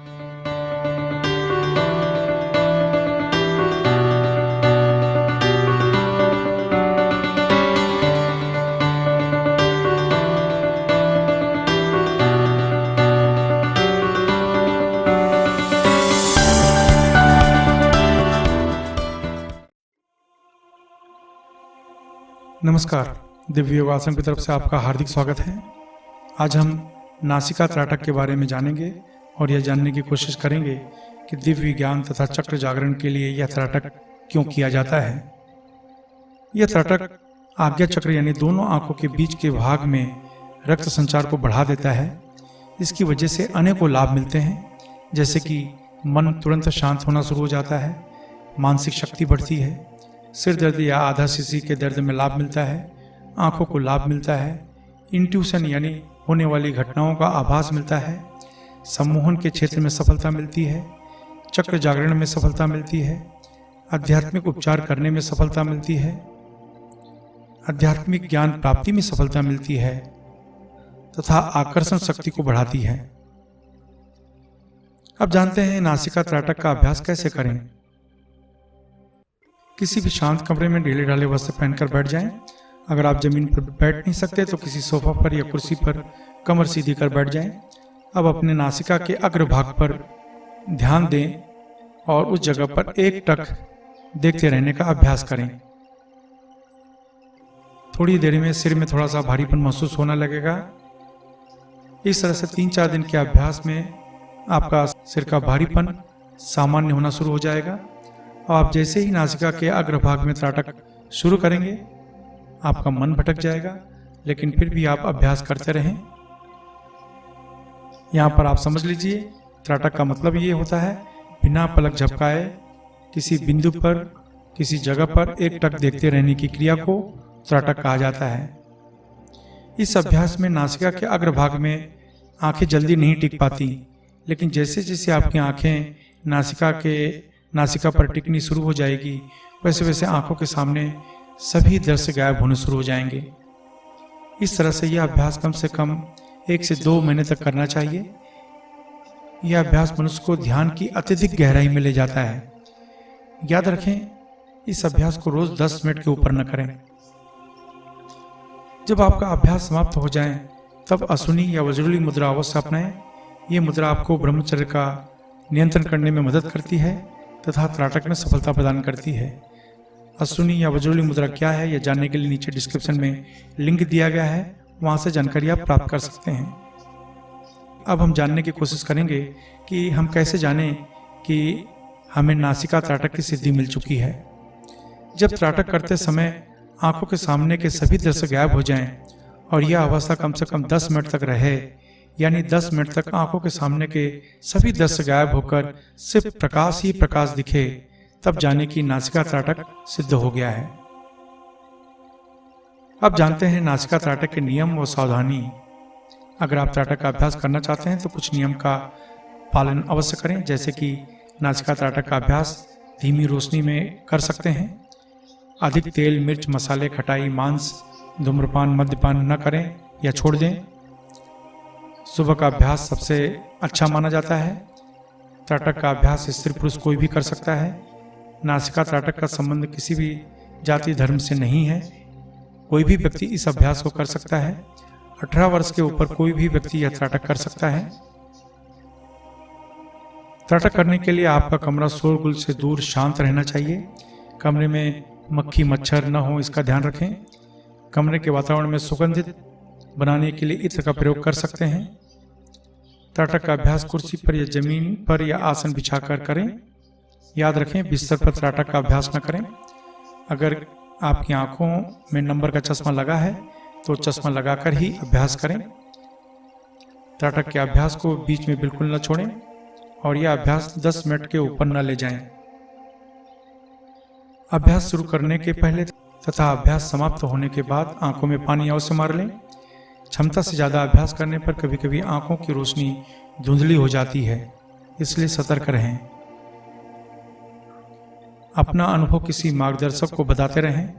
नमस्कार, दिव्य योगासन की तरफ से आपका हार्दिक स्वागत है। आज हम नासिका त्राटक के बारे में जानेंगे और यह जानने की कोशिश करेंगे कि दिव्य विज्ञान तथा चक्र जागरण के लिए यह त्राटक क्यों किया जाता है। यह त्राटक आज्ञा चक्र यानी दोनों आंखों के बीच के भाग में रक्त संचार को बढ़ा देता है। इसकी वजह से अनेकों लाभ मिलते हैं, जैसे कि मन तुरंत शांत होना शुरू हो जाता है, मानसिक शक्ति बढ़ती है, सिर दर्द या आधा शीशी के दर्द में लाभ मिलता है, आंखों को लाभ मिलता है, इंट्यूशन यानी होने वाली घटनाओं का आभास मिलता है, सम्मोहन के क्षेत्र में सफलता मिलती है, चक्र जागरण में सफलता मिलती है, आध्यात्मिक उपचार करने में सफलता मिलती है, आध्यात्मिक ज्ञान प्राप्ति में सफलता मिलती है तथा आकर्षण शक्ति को बढ़ाती है। अब जानते हैं नासिका त्राटक का अभ्यास कैसे करें। किसी भी शांत कमरे में ढीले ढाले वस्त्र पहनकर बैठ जाएं। अगर आप जमीन पर बैठ नहीं सकते तो किसी सोफा पर या कुर्सी पर कमर सीधी कर बैठ जाएं। अब अपने नासिका के अग्रभाग पर ध्यान दें और उस जगह पर एक टक देखते रहने का अभ्यास करें। थोड़ी देर में सिर में थोड़ा सा भारीपन महसूस होने लगेगा। इस तरह से 3-4 दिन के अभ्यास में आपका सिर का भारीपन सामान्य होना शुरू हो जाएगा। और आप जैसे ही नासिका के अग्रभाग में त्राटक शुरू करेंगे, आपका मन भटक जाएगा, लेकिन फिर भी आप अभ्यास करते रहें। यहाँ पर आप समझ लीजिए, त्राटक का मतलब ये होता है बिना पलक झपकाए किसी बिंदु पर, किसी जगह पर एक टक देखते रहने की क्रिया को त्राटक कहा जाता है। इस अभ्यास में नासिका के अग्रभाग में आंखें जल्दी नहीं टिक पाती, लेकिन जैसे जैसे आपकी आंखें नासिका पर टिकनी शुरू हो जाएगी, वैसे वैसे आंखों के सामने सभी दृश्य गायब होने शुरू हो जाएंगे। इस तरह से यह अभ्यास कम से कम 1 से 2 महीने तक करना चाहिए। यह अभ्यास मनुष्य को ध्यान की अत्यधिक गहराई में ले जाता है। याद रखें, इस अभ्यास को रोज 10 मिनट के ऊपर न करें। जब आपका अभ्यास समाप्त हो जाए तब अश्विनी या वज्रली मुद्रा अवश्य अपनाएं। यह मुद्रा आपको ब्रह्मचर्य का नियंत्रण करने में मदद करती है तथा त्राटक में सफलता प्रदान करती है। अश्विनी या वज्रली मुद्रा क्या है, यह जानने के लिए नीचे डिस्क्रिप्शन में लिंक दिया गया है, वहां से जानकारी आप प्राप्त कर सकते हैं। अब हम जानने की कोशिश करेंगे कि हम कैसे जानें कि हमें नासिका त्राटक की सिद्धि मिल चुकी है। जब त्राटक करते समय आंखों के सामने के सभी दृश्य गायब हो जाएं और यह अवस्था कम से कम 10 मिनट तक रहे, यानी 10 मिनट तक आंखों के सामने के सभी दृश्य गायब होकर सिर्फ प्रकाश ही प्रकाश दिखे, तब जाने की नासिका त्राटक सिद्ध हो गया है। अब जानते हैं नासिका त्राटक के नियम व सावधानी। अगर आप त्राटक का अभ्यास करना चाहते हैं तो कुछ नियम का पालन अवश्य करें, जैसे कि नासिका त्राटक का अभ्यास धीमी रोशनी में कर सकते हैं। अधिक तेल, मिर्च, मसाले, खटाई, मांस, धूम्रपान, मद्यपान न करें या छोड़ दें। सुबह का अभ्यास सबसे अच्छा माना जाता है। त्राटक का अभ्यास स्त्री पुरुष कोई भी कर सकता है। नासिका त्राटक का संबंध किसी भी जाति धर्म से नहीं है। कोई भी व्यक्ति इस अभ्यास को कर सकता है। 18 वर्ष के ऊपर कोई भी व्यक्ति यह त्राटक कर सकता है। त्राटक करने के लिए आपका कमरा शोरगुल से दूर शांत रहना चाहिए। कमरे में मक्खी मच्छर न हो, इसका ध्यान रखें। कमरे के वातावरण में सुगंधित बनाने के लिए इत्र का प्रयोग कर सकते हैं। त्राटक का अभ्यास कुर्सी पर या जमीन पर या आसन बिछाकर करें। याद रखें, बिस्तर पर त्राटक का अभ्यास न करें। अगर आपकी आंखों में नंबर का चश्मा लगा है तो चश्मा लगाकर ही अभ्यास करें। त्राटक के अभ्यास को बीच में बिल्कुल न छोड़ें और यह अभ्यास 10 मिनट के ऊपर न ले जाएं। अभ्यास शुरू करने के पहले तथा अभ्यास समाप्त होने के बाद आंखों में पानी अवश्य मार लें। क्षमता से ज़्यादा अभ्यास करने पर कभी कभी आंखों की रोशनी धुंधली हो जाती है, इसलिए सतर्क रहें। अपना अनुभव किसी मार्गदर्शक को बताते रहें।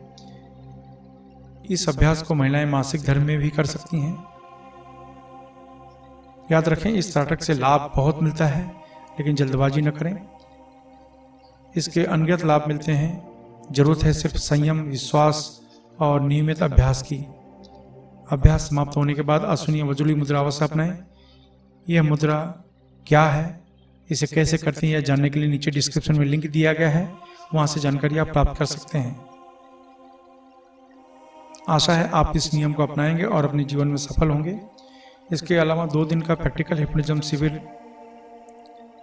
इस अभ्यास को महिलाएं मासिक धर्म में भी कर सकती हैं। याद रखें, इस त्राटक से लाभ बहुत मिलता है। लेकिन जल्दबाजी न करें। इसके अनगिनत लाभ मिलते हैं। जरूरत है सिर्फ संयम, विश्वास और नियमित अभ्यास की। अभ्यास समाप्त होने के बाद असुनीय वजूली मुद्रा अवश्य अपनाएं। यह मुद्रा क्या है, इसे कैसे करते हैं, यह जानने के लिए नीचे डिस्क्रिप्शन में लिंक दिया गया है, वहां से जानकारी आप प्राप्त कर सकते हैं। आशा है आप इस नियम को अपनाएंगे और अपने जीवन में सफल होंगे। इसके अलावा 2 दिन का प्रैक्टिकल हिप्नोटिज्म शिविर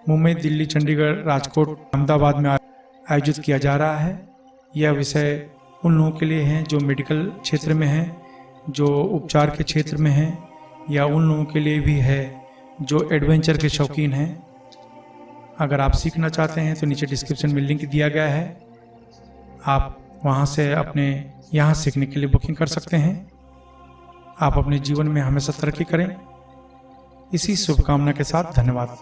मुंबई, दिल्ली, चंडीगढ़, राजकोट, अहमदाबाद में आयोजित किया जा रहा है। यह विषय उन लोगों के लिए है जो मेडिकल क्षेत्र में हैं, जो उपचार के क्षेत्र में हैं, या उन लोगों के लिए भी है जो एडवेंचर के शौकीन हैं। अगर आप सीखना चाहते हैं तो नीचे डिस्क्रिप्शन में लिंक दिया गया है, आप वहां से अपने यहाँ सीखने के लिए बुकिंग कर सकते हैं। आप अपने जीवन में हमेशा तरक्की करें। इसी शुभकामना के साथ धन्यवाद।